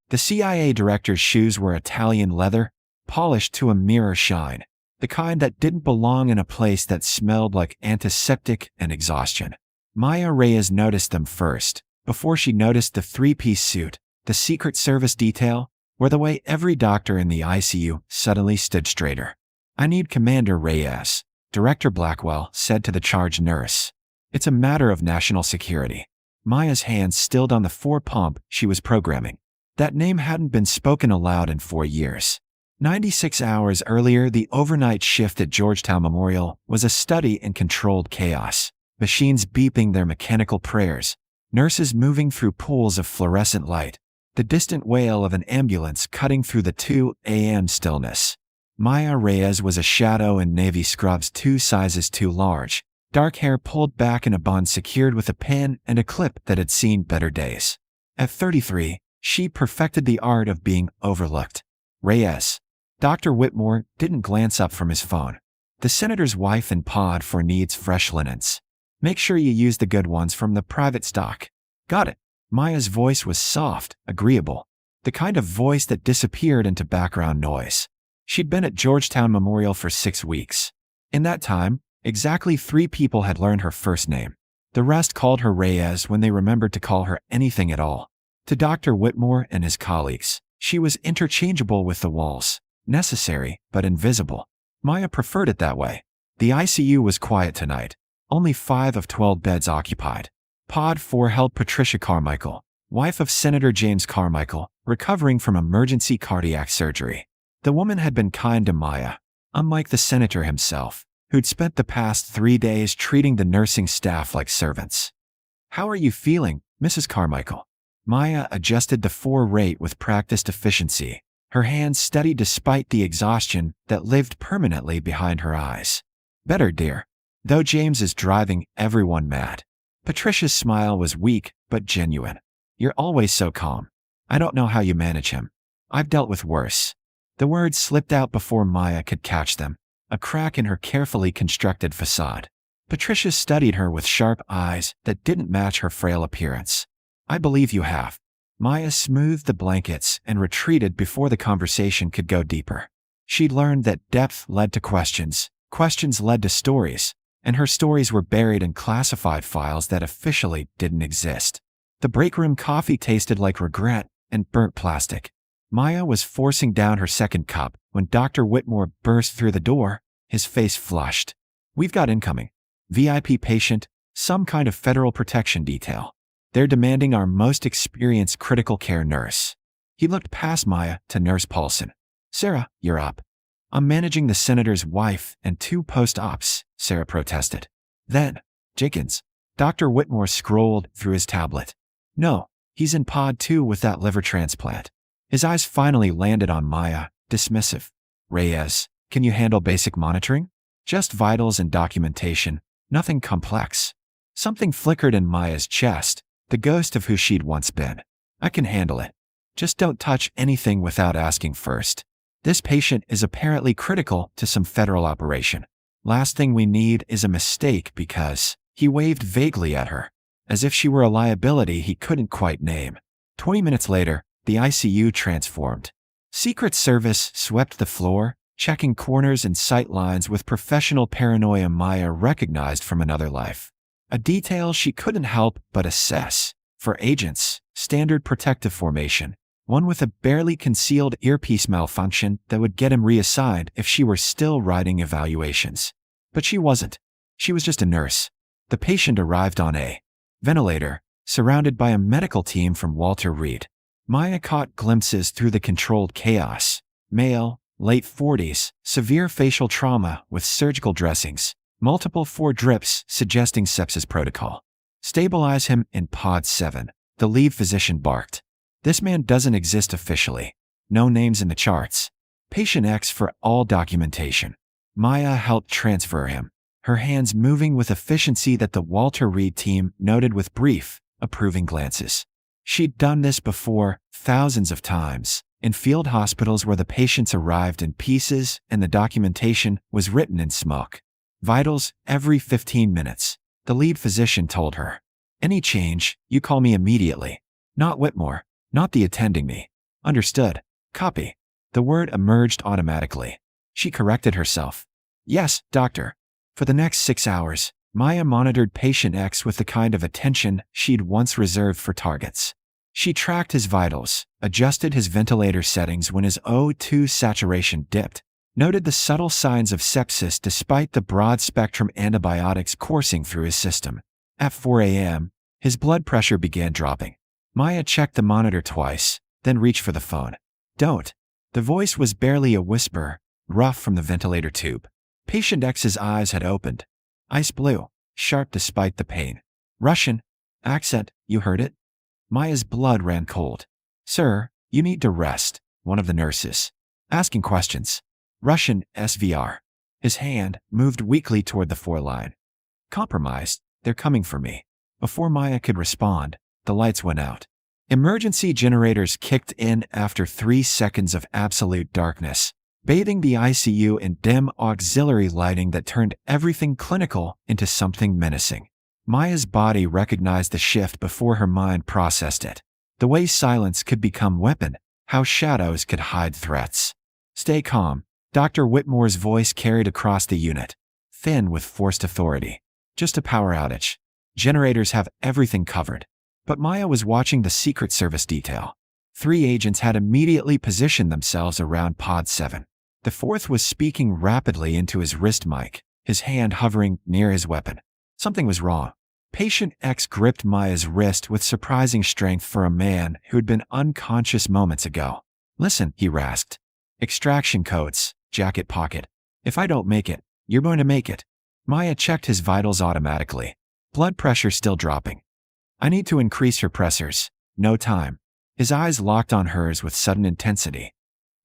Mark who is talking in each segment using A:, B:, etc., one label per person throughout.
A: The CIA director's shoes were Italian leather, polished to a mirror shine, the kind that didn't belong in a place that smelled like antiseptic and exhaustion. Maya Reyes noticed them first, before she noticed the three-piece suit, the Secret Service detail, or the way every doctor in the ICU suddenly stood straighter. "I need Commander Reyes," Director Blackwell said to the charge nurse. "It's a matter of national security." Maya's hands stilled on the 4-pump she was programming. That name hadn't been spoken aloud in 4 years. 96 hours earlier, the overnight shift at Georgetown Memorial was a study in controlled chaos. Machines beeping their mechanical prayers, nurses moving through pools of fluorescent light, the distant wail of an ambulance cutting through the 2 a.m. stillness. Maya Reyes was a shadow in navy scrubs 2 sizes too large, dark hair pulled back in a bun secured with a pin and a clip that had seen better days. At 33, she perfected the art of being overlooked. "Reyes." Dr. Whitmore didn't glance up from his phone. "The senator's wife in pod 4 needs fresh linens. Make sure you use the good ones from the private stock." "Got it." Maya's voice was soft, agreeable, the kind of voice that disappeared into background noise. She'd been at Georgetown Memorial for 6 weeks. In that time, exactly 3 people had learned her first name. The rest called her Reyes when they remembered to call her anything at all. To Dr. Whitmore and his colleagues, she was interchangeable with the walls, necessary but invisible. Maya preferred it that way. The ICU was quiet tonight, only 5 of 12 beds occupied. Pod 4 held Patricia Carmichael, wife of Senator James Carmichael, recovering from emergency cardiac surgery. The woman had been kind to Maya, unlike the senator himself, who'd spent the past 3 days treating the nursing staff like servants. "How are you feeling, Mrs. Carmichael?" Maya adjusted the 4 rate with practiced efficiency, her hands steady despite the exhaustion that lived permanently behind her eyes. "Better, dear. Though James is driving everyone mad." Patricia's smile was weak but genuine. "You're always so calm. I don't know how you manage him. I've dealt with worse." The words slipped out before Maya could catch them, a crack in her carefully constructed facade. Patricia studied her with sharp eyes that didn't match her frail appearance. "I believe you have." Maya smoothed the blankets and retreated before the conversation could go deeper. She'd learned that depth led to questions, questions led to stories, and her stories were buried in classified files that officially didn't exist. The break room coffee tasted like regret and burnt plastic. Maya was forcing down her second cup when Dr. Whitmore burst through the door, his face flushed. "We've got incoming. VIP patient, some kind of federal protection detail. They're demanding our most experienced critical care nurse." He looked past Maya to Nurse Paulson. "Sarah, you're up." "I'm managing the senator's wife and 2 post-ops," Sarah protested. "Then, Jenkins." Dr. Whitmore scrolled through his tablet. "No, he's in pod 2 with that liver transplant." His eyes finally landed on Maya, dismissive. "Reyes, can you handle basic monitoring? Just vitals and documentation, nothing complex." Something flickered in Maya's chest, the ghost of who she'd once been. "I can handle it. Just don't touch anything without asking first. This patient is apparently critical to some federal operation. Last thing we need is a mistake because..." He waved vaguely at her, as if she were a liability he couldn't quite name. 20 minutes later, the ICU transformed. Secret Service swept the floor, checking corners and sight lines with professional paranoia Maya recognized from another life. A detail she couldn't help but assess. For agents, standard protective formation, one with a barely concealed earpiece malfunction that would get him reassigned if she were still writing evaluations. But she wasn't. She was just a nurse. The patient arrived on a ventilator, surrounded by a medical team from Walter Reed. Maya caught glimpses through the controlled chaos. Male, late 40s, severe facial trauma with surgical dressings, multiple 4 drips suggesting sepsis protocol. "Stabilize him in pod 7, the lead physician barked. "This man doesn't exist officially. No names in the charts. Patient X for all documentation." Maya helped transfer him, her hands moving with efficiency that the Walter Reed team noted with brief, approving glances. She'd done this before, thousands of times, in field hospitals where the patients arrived in pieces and the documentation was written in smoke. "Vitals every 15 minutes, the lead physician told her. "Any change, you call me immediately. Not Whitmore, not the attending me. Understood. Copy. The word emerged automatically. She corrected herself. Yes, doctor. For the next 6 hours, Maya monitored patient X with the kind of attention she'd once reserved for targets. She tracked his vitals, adjusted his ventilator settings when his O2 saturation dipped, noted the subtle signs of sepsis despite the broad-spectrum antibiotics coursing through his system. At 4 a.m., his blood pressure began dropping. Maya checked the monitor twice, then reached for the phone. Don't. The voice was barely a whisper, rough from the ventilator tube. Patient X's eyes had opened. Ice blue, sharp despite the pain. Russian. Accent, you heard it? Maya's blood ran cold. Sir, you need to rest, one of the nurses. Asking questions. Russian, SVR. His hand moved weakly toward the foreline. Compromised, they're coming for me. Before Maya could respond, the lights went out. Emergency generators kicked in after 3 seconds of absolute darkness, bathing the ICU in dim auxiliary lighting that turned everything clinical into something menacing. Maya's body recognized the shift before her mind processed it. The way silence could become weapon, how shadows could hide threats. Stay calm, Dr. Whitmore's voice carried across the unit, thin with forced authority. Just a power outage. Generators have everything covered. But Maya was watching the Secret Service detail. 3 agents had immediately positioned themselves around Pod 7. The 4th was speaking rapidly into his wrist mic, his hand hovering near his weapon. Something was wrong. Patient X gripped Maya's wrist with surprising strength for a man who had been unconscious moments ago. Listen, he rasped. Extraction codes, jacket pocket. If I don't make it, you're going to make it. Maya checked his vitals automatically. Blood pressure still dropping. I need to increase your pressors. No time. His eyes locked on hers with sudden intensity.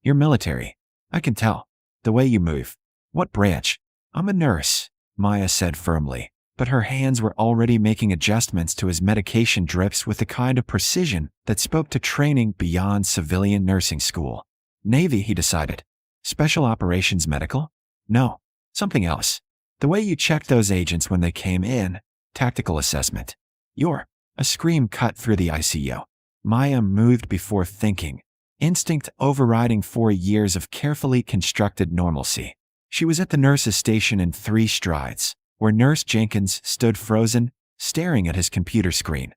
A: You're military. I can tell. The way you move. What branch? I'm a nurse, Maya said firmly, but her hands were already making adjustments to his medication drips with the kind of precision that spoke to training beyond civilian nursing school. Navy, he decided. Special Operations Medical? No. Something else. The way you checked those agents when they came in. Tactical assessment. You're. A scream cut through the ICU. Maya moved before thinking, instinct overriding 4 years of carefully constructed normalcy. She was at the nurse's station in 3 strides, where Nurse Jenkins stood frozen, staring at his computer screen.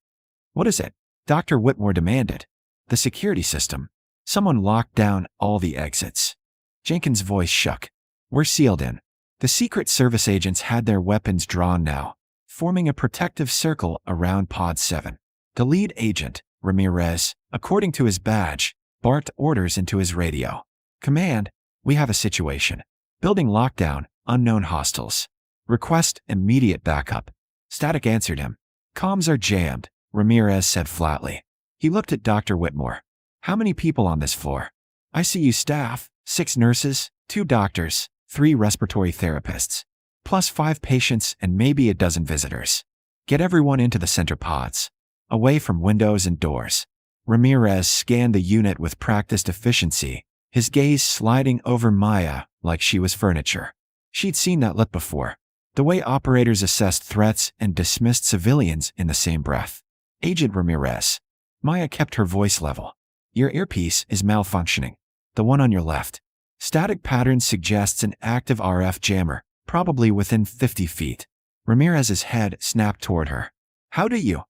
A: What is it? Dr. Whitmore demanded. The security system. Someone locked down all the exits. Jenkins' voice shook. We're sealed in. The Secret Service agents had their weapons drawn now, forming a protective circle around Pod 7. The lead agent, Reyes, according to his badge, barked orders into his radio. Command, we have a situation. Building lockdown, unknown hostiles. Request immediate backup. Static answered him. Comms are jammed, Reyes said flatly. He looked at Dr. Whitmore. How many people on this floor? ICU staff, 6 nurses, 2 doctors, 3 respiratory therapists. Plus 5 patients and maybe a dozen visitors. Get everyone into the center pods. Away from windows and doors. Reyes scanned the unit with practiced efficiency, his gaze sliding over Maya like she was furniture. She'd seen that look before. The way operators assessed threats and dismissed civilians in the same breath. Agent Reyes. Maya kept her voice level. Your earpiece is malfunctioning. The one on your left. Static pattern suggests an active RF jammer, probably within 50 feet. Reyes's head snapped toward her. How do you?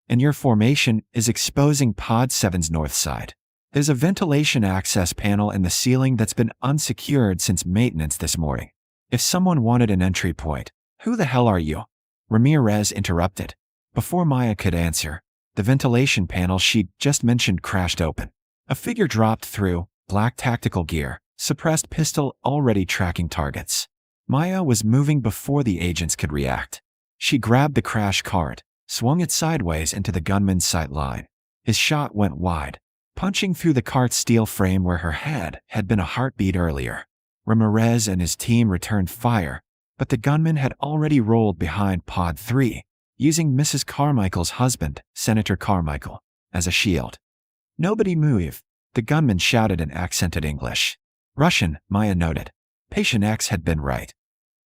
A: And your formation is exposing Pod 7's north side. There's a ventilation access panel in the ceiling that's been unsecured since maintenance this morning. If someone wanted an entry point, who the hell are you? Reyes interrupted. Before Maya could answer, the ventilation panel she'd just mentioned crashed open. A figure dropped through, black tactical gear, suppressed pistol already tracking targets. Maya was moving before the agents could react. She grabbed the crash cart, swung it sideways into the gunman's sight line. His shot went wide, punching through the cart's steel frame where her head had been a heartbeat earlier. Reyes and his team returned fire, but the gunman had already rolled behind Pod 3, using Mrs. Carmichael's husband, Senator Carmichael, as a shield. Nobody move, the gunman shouted in accented English. Russian, Maya noted. Patient X had been right.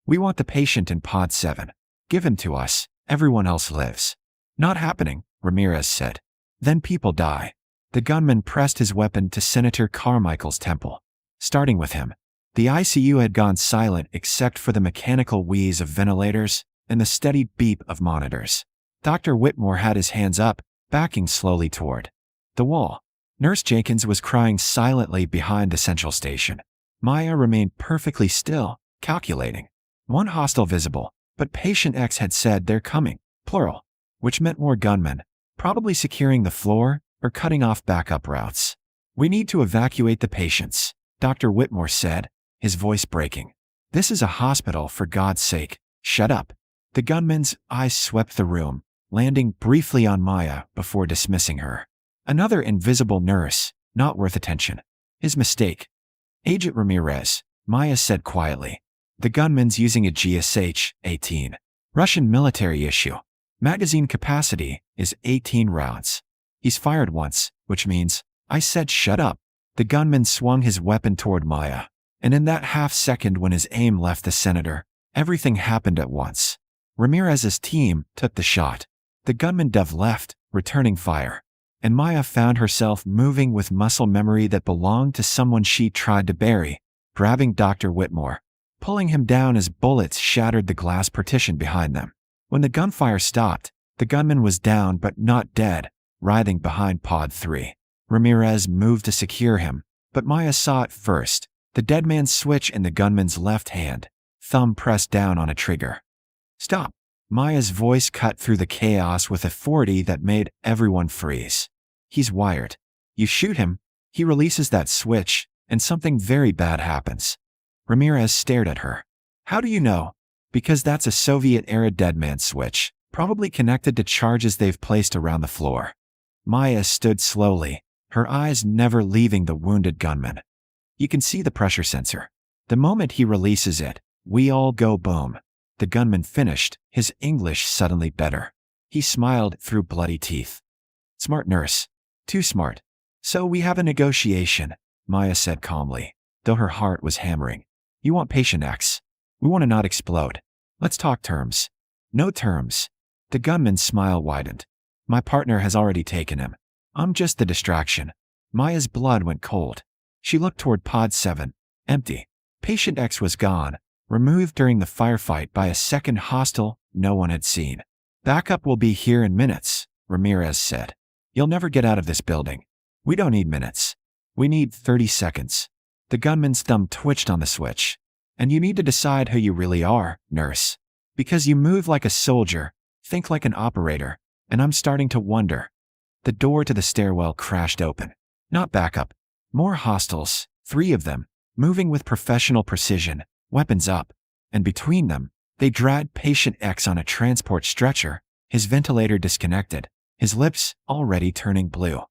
A: We want the patient in Pod 7. Give him to us, everyone else lives. Not happening, Reyes said. Then people die. The gunman pressed his weapon to Senator Carmichael's temple. Starting with him, the ICU had gone silent except for the mechanical wheeze of ventilators and the steady beep of monitors. Dr. Whitmore had his hands up, backing slowly toward the wall. Nurse Jenkins was crying silently behind the central station. Maya remained perfectly still, calculating. One hostile visible, but patient X had said they're coming, plural, which meant more gunmen, probably securing the floor or cutting off backup routes. We need to evacuate the patients, Dr. Whitmore said, his voice breaking. This is a hospital, for God's sake, shut up. The gunman's eyes swept the room, landing briefly on Maya before dismissing her. Another invisible nurse, not worth attention. His mistake. Agent Ramirez, Maya said quietly. The gunman's using a GSH-18. Russian military issue. Magazine capacity is 18 rounds. He's fired once, which means, I said shut up. The gunman swung his weapon toward Maya, and in that half second when his aim left the senator, everything happened at once. Ramirez's team took the shot. The gunman dove left, returning fire. And Maya found herself moving with muscle memory that belonged to someone she tried to bury, grabbing Dr. Whitmore, pulling him down as bullets shattered the glass partition behind them. When the gunfire stopped, the gunman was down but not dead, writhing behind Pod 3. Ramirez moved to secure him, but Maya saw it first, the dead man's switch in the gunman's left hand, thumb pressed down on a trigger. Stop! Maya's voice cut through the chaos with authority that made everyone freeze. He's wired. You shoot him, he releases that switch, and something very bad happens. Ramirez stared at her. How do you know? Because that's a Soviet-era deadman switch, probably connected to charges they've placed around the floor. Maya stood slowly, her eyes never leaving the wounded gunman. You can see the pressure sensor. The moment he releases it, we all go boom. The gunman finished, his English suddenly better. He smiled through bloody teeth. Smart nurse. Too smart. So we have a negotiation, Maya said calmly, though her heart was hammering. You want patient X. We want to not explode. Let's talk terms. No terms. The gunman's smile widened. My partner has already taken him. I'm just the distraction. Maya's blood went cold. She looked toward Pod 7. Empty. Patient X was gone, removed during the firefight by a second hostile no one had seen. Backup will be here in minutes, Ramirez said. You'll never get out of this building. We don't need minutes. We need 30 seconds. The gunman's thumb twitched on the switch. And you need to decide who you really are, nurse. Because you move like a soldier, think like an operator, and I'm starting to wonder. The door to the stairwell crashed open. Not backup. More hostiles, 3 of them, moving with professional precision, weapons up. And between them, they dragged patient X on a transport stretcher, his ventilator disconnected, his lips already turning blue.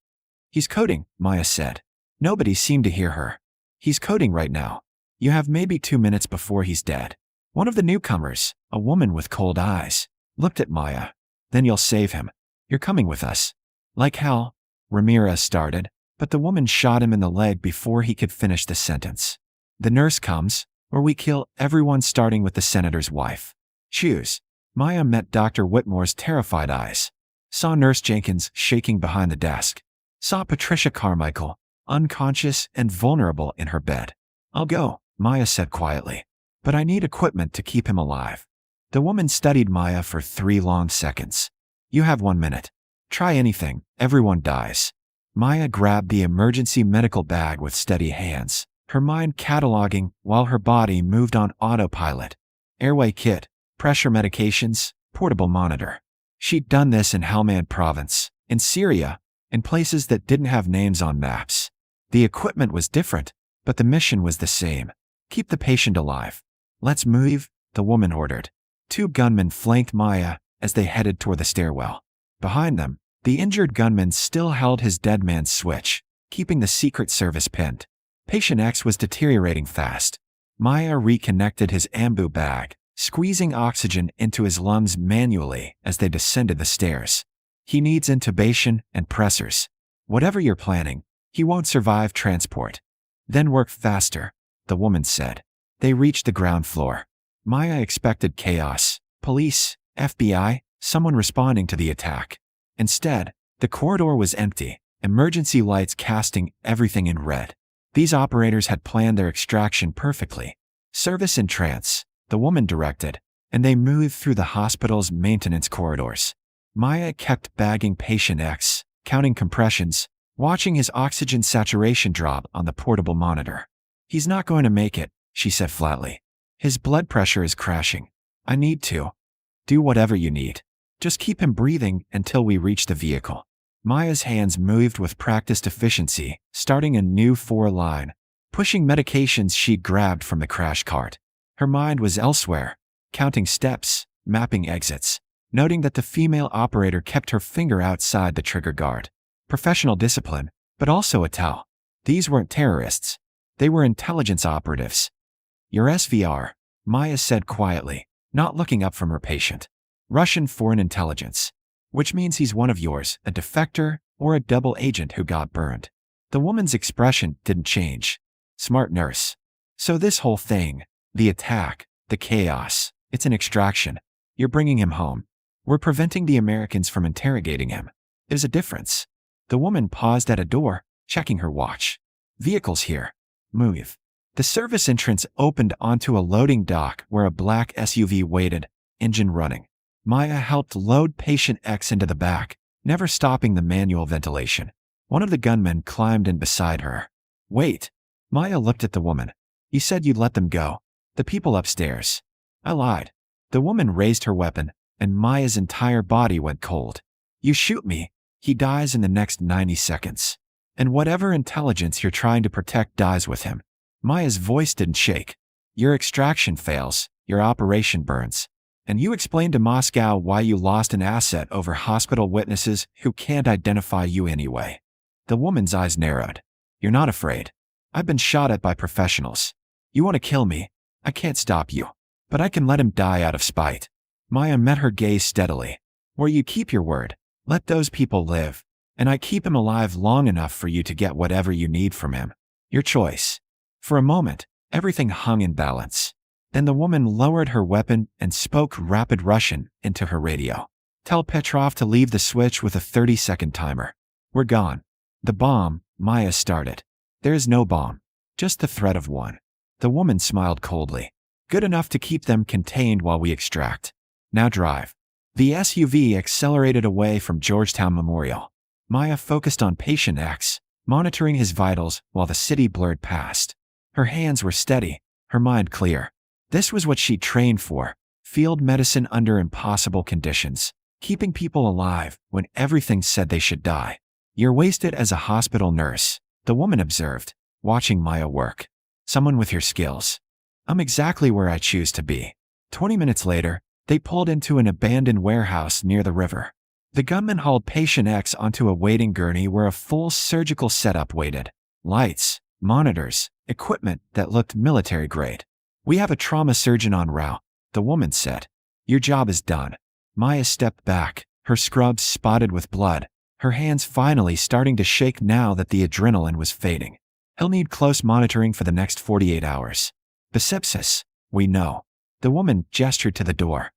A: He's coding, Maya said. Nobody seemed to hear her. He's coding right now. You have maybe 2 minutes before he's dead. One of the newcomers, a woman with cold eyes, looked at Maya. Then you'll save him. You're coming with us. Like hell, Ramirez started, but the woman shot him in the leg before he could finish the sentence. The nurse comes, or we kill everyone starting with the senator's wife. Choose. Maya met Dr. Whitmore's terrified eyes. Saw Nurse Jenkins shaking behind the desk. Saw Patricia Carmichael, unconscious and vulnerable in her bed. I'll go, Maya said quietly. But I need equipment to keep him alive. The woman studied Maya for 3 long seconds. You have 1 minute. Try anything, everyone dies. Maya grabbed the emergency medical bag with steady hands, her mind cataloging while her body moved on autopilot. Airway kit, pressure medications, portable monitor. She'd done this in Helmand province, in Syria, in places that didn't have names on maps. The equipment was different, but the mission was the same. Keep the patient alive. Let's move, the woman ordered. 2 gunmen flanked Maya as they headed toward the stairwell. Behind them, the injured gunman still held his dead man's switch, keeping the Secret Service pinned. Patient X was deteriorating fast. Maya reconnected his ambu bag, squeezing oxygen into his lungs manually as they descended the stairs. He needs intubation and pressors. Whatever you're planning, he won't survive transport. Then work faster, the woman said. They reached the ground floor. Maya expected chaos, police, FBI, someone responding to the attack. Instead, the corridor was empty, emergency lights casting everything in red. These operators had planned their extraction perfectly. Service in trance, the woman directed, and they moved through the hospital's maintenance corridors. Maya kept bagging patient X, counting compressions, watching his oxygen saturation drop on the portable monitor. "He's not going to make it," she said flatly. "His blood pressure is crashing. I need to. Do whatever you need. Just keep him breathing until we reach the vehicle." Maya's hands moved with practiced efficiency, starting a new 4-line, pushing medications she'd grabbed from the crash cart. Her mind was elsewhere, counting steps, mapping exits, noting that the female operator kept her finger outside the trigger guard. Professional discipline, but also a tell. These weren't terrorists. They were intelligence operatives. "Your SVR," Maya said quietly, not looking up from her patient. "Russian foreign intelligence. Which means he's one of yours, a defector or a double agent who got burned." The woman's expression didn't change. "Smart nurse. So this whole thing, the attack, the chaos, it's an extraction. You're bringing him home. We're preventing the Americans from interrogating him. There's a difference." The woman paused at a door, checking her watch. "Vehicles here. Move." The service entrance opened onto a loading dock where a black SUV waited, engine running. Maya helped load patient X into the back, never stopping the manual ventilation. One of the gunmen climbed in beside her. "Wait." Maya looked at the woman. "You said you'd let them go. The people upstairs." "I lied." The woman raised her weapon, and Maya's entire body went cold. "You shoot me, he dies in the next 90 seconds. And whatever intelligence you're trying to protect dies with him." Maya's voice didn't shake. "Your extraction fails, your operation burns. And you explained to Moscow why you lost an asset over hospital witnesses who can't identify you anyway." The woman's eyes narrowed. "You're not afraid. I've been shot at by professionals. You want to kill me? I can't stop you. But I can let him die out of spite." Maya met her gaze steadily. "Where you keep your word. Let those people live. And I keep him alive long enough for you to get whatever you need from him. Your choice." For a moment, everything hung in balance. Then the woman lowered her weapon and spoke rapid Russian into her radio. "Tell Petrov to leave the switch with a 30-second timer. We're gone." "The bomb," Maya started. "There is no bomb. Just the threat of one." The woman smiled coldly. "Good enough to keep them contained while we extract. Now drive." The SUV accelerated away from Georgetown Memorial. Maya focused on patient X, monitoring his vitals while the city blurred past. Her hands were steady, her mind clear. This was what she'd trained for, field medicine under impossible conditions, keeping people alive when everything said they should die. "You're wasted as a hospital nurse," the woman observed, watching Maya work. "Someone with your skills." "I'm exactly where I choose to be." 20 minutes later, they pulled into an abandoned warehouse near the river. The gunman hauled patient X onto a waiting gurney where a full surgical setup waited. Lights, monitors, equipment that looked military grade. "We have a trauma surgeon en route," the woman said. "Your job is done." Maya stepped back, her scrubs spotted with blood, her hands finally starting to shake now that the adrenaline was fading. "He'll need close monitoring for the next 48 hours. Sepsis, we know." The woman gestured to the door.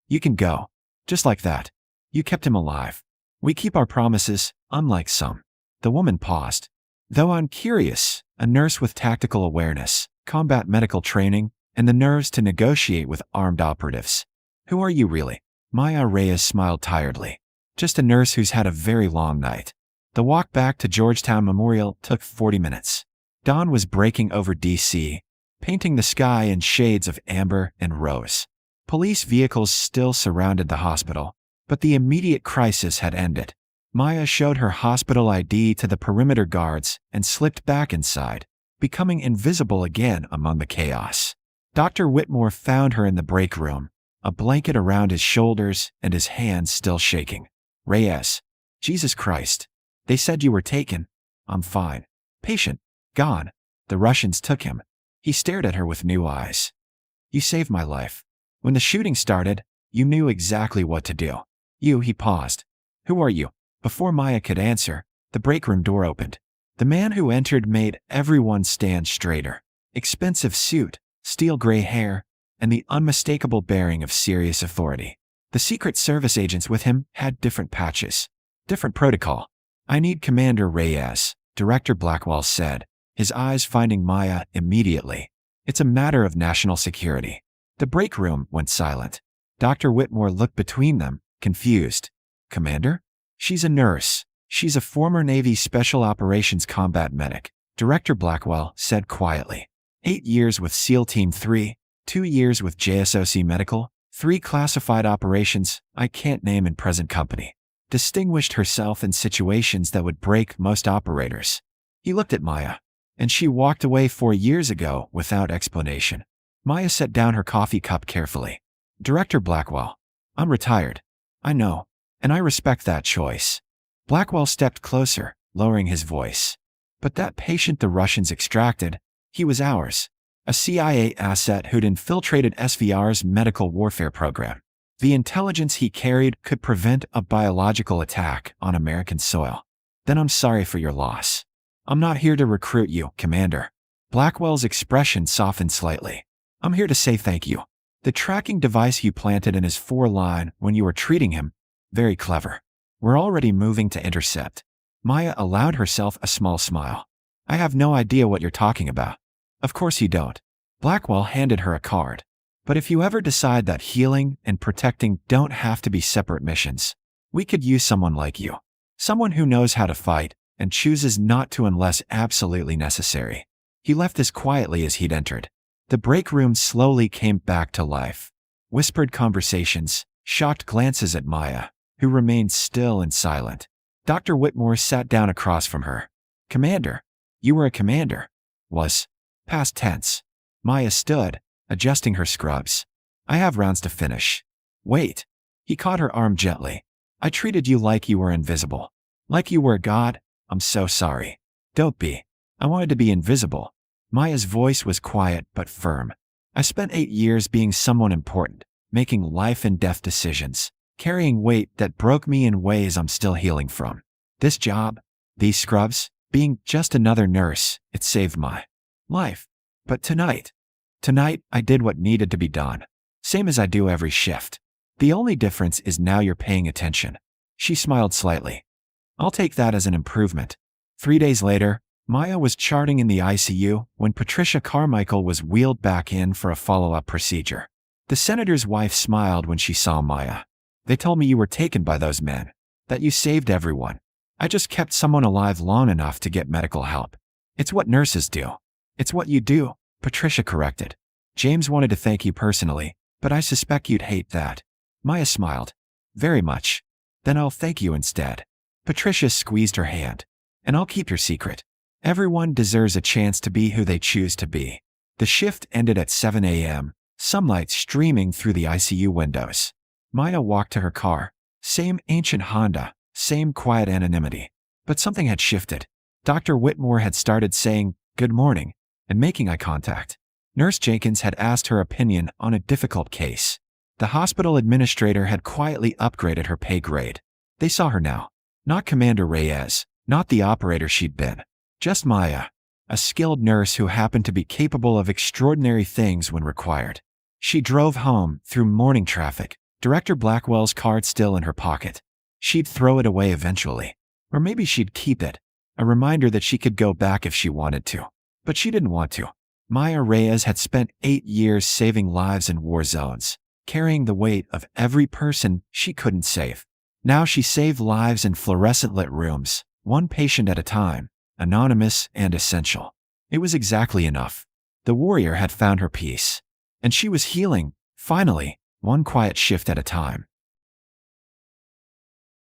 A: "You can go." Just like that. "You kept him alive. We keep our promises, unlike some." The woman paused. "Though I'm curious, a nurse with tactical awareness, combat medical training, and the nerves to negotiate with armed operatives. Who are you really?" Maya Reyes smiled tiredly. "Just a nurse who's had a very long night." The walk back to Georgetown Memorial took 40 minutes. Dawn was breaking over D.C., painting the sky in shades of amber and rose. Police vehicles still surrounded the hospital, but the immediate crisis had ended. Maya showed her hospital ID to the perimeter guards and slipped back inside, becoming invisible again among the chaos. Dr. Whitmore found her in the break room, a blanket around his shoulders and his hands still shaking. "Reyes. Jesus Christ. They said you were taken." "I'm fine." "Patient. Gone. The Russians took him." He stared at her with new eyes. "You saved my life. When the shooting started, you knew exactly what to do." He paused. "Who are you?" Before Maya could answer, the break room door opened. The man who entered made everyone stand straighter. Expensive suit, steel gray hair, and the unmistakable bearing of serious authority. The Secret Service agents with him had different patches. Different protocol. I need Commander Reyes, Director Blackwell said, his eyes finding Maya immediately. It's a matter of national security. The break room went silent. Dr. Whitmore looked between them, confused. Commander? She's a nurse. She's a former Navy Special Operations combat medic, Director Blackwell said quietly. 8 years with SEAL Team 3, 2 years with JSOC Medical, 3 classified operations I can't name in present company. Distinguished herself in situations that would break most operators. He looked at Maya, and she walked away 4 years ago without explanation. Maya set down her coffee cup carefully. Director Blackwell, I'm retired. I know, and I respect that choice. Blackwell stepped closer, lowering his voice. But that patient the Russians extracted, he was ours. A CIA asset who'd infiltrated SVR's medical warfare program. The intelligence he carried could prevent a biological attack on American soil. Then I'm sorry for your loss. I'm not here to recruit you, Commander. Blackwell's expression softened slightly. I'm here to say thank you. The tracking device you planted in his foreline when you were treating him, very clever. We're already moving to intercept. Maya allowed herself a small smile. I have no idea what you're talking about. Of course you don't. Blackwell handed her a card. But if you ever decide that healing and protecting don't have to be separate missions, we could use someone like you. Someone who knows how to fight and chooses not to unless absolutely necessary. He left as quietly as he'd entered. The break room slowly came back to life. Whispered conversations, shocked glances at Maya, who remained still and silent. Dr. Whitmore sat down across from her. Commander, you were a commander. Was. Past tense. Maya stood, adjusting her scrubs. I have rounds to finish. Wait. He caught her arm gently. I treated you like you were invisible. Like you were a god. I'm so sorry. Don't be. I wanted to be invisible. Maya's voice was quiet but firm. I spent 8 years being someone important, making life and death decisions, carrying weight that broke me in ways I'm still healing from. This job, these scrubs, being just another nurse, it saved my life. But tonight I did what needed to be done. Same as I do every shift. The only difference is now you're paying attention. She smiled slightly. I'll take that as an improvement. 3 days later, Maya was charting in the ICU when Patricia Carmichael was wheeled back in for a follow-up procedure. The senator's wife smiled when she saw Maya. They told me you were taken by those men, that you saved everyone. I just kept someone alive long enough to get medical help. It's what nurses do. It's what you do, Patricia corrected. James wanted to thank you personally, but I suspect you'd hate that. Maya smiled. Very much. Then I'll thank you instead. Patricia squeezed her hand. And I'll keep your secret. Everyone deserves a chance to be who they choose to be. The shift ended at 7 a.m., sunlight streaming through the ICU windows. Maya walked to her car. Same ancient Honda, same quiet anonymity. But something had shifted. Dr. Whitmore had started saying, "Good morning," and making eye contact. Nurse Jenkins had asked her opinion on a difficult case. The hospital administrator had quietly upgraded her pay grade. They saw her now. Not Commander Reyes, not the operator she'd been. Just Maya, a skilled nurse who happened to be capable of extraordinary things when required. She drove home through morning traffic, Director Blackwell's card still in her pocket. She'd throw it away eventually. Or maybe she'd keep it, a reminder that she could go back if she wanted to. But she didn't want to. Maya Reyes had spent 8 years saving lives in war zones, carrying the weight of every person she couldn't save. Now she saved lives in fluorescent-lit rooms, one patient at a time, anonymous and essential. It was exactly enough. The warrior had found her peace. And she was healing, finally, one quiet shift at a time.